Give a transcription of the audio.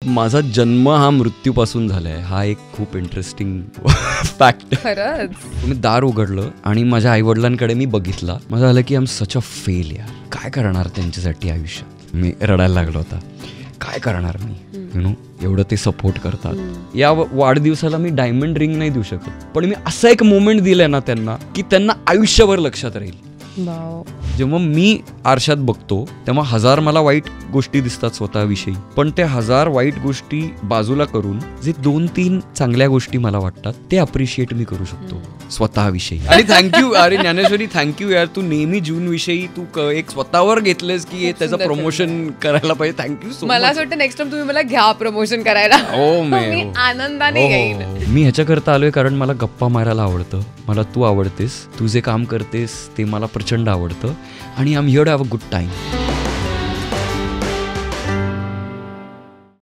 माझा जन्म हा मृत्यूपासून झालाय, हा एक खूप इंटरेस्टिंग फॅक्ट. खरंच. मी दार उघडलं आणि माझ्या आईवडिलांकडे मी बघितला. माझं झालं की I am such a fail यार. काय करणार त्यांच्यासाठी आयुष्यात. मी रडायला लागलो होता. काय करणार मी, यु नो. एवढं ते सपोर्ट करतात. या वाढदिवसाला मी डायमंड रिंग नाही देऊ शकत, पण मी असा एक मोमेंट दिलाय ना त्यांना की त्यांना आयुष्यभर लक्षात राहील. जेव्हा मी आरशात बघतो तेव्हा 1000 मला वाईट गोष्टी दिसतात स्वतःविषयी, पण ते 1000 वाईट गोष्टी बाजूला करून जे 2-3 चांगल्या गोष्टी मला वाटतात ते अप्रिशिएट मी करू शकतो स्वतःविषयी. आणि थँक्यू. अरे ज्ञानेश्वरी, थँक्यू यार. तू नेहमी जून विषयी तू एक स्वतःवर घेतलेस की त्याचं प्रमोशन करायला पाहिजे. Thank you so much. मला असं वाटतं नेक्स्ट टाइम तुम्ही मला घ्या प्रमोशन करायला. मी आनंदाने घेईन. मी ह्याच्याकरता आलोय कारण मला गप्पा मारायला आवडतं. मला तू आवडतेस. तू जे काम करतेस ते मला प्रचंड आवडतं आणि I am here to have a good time.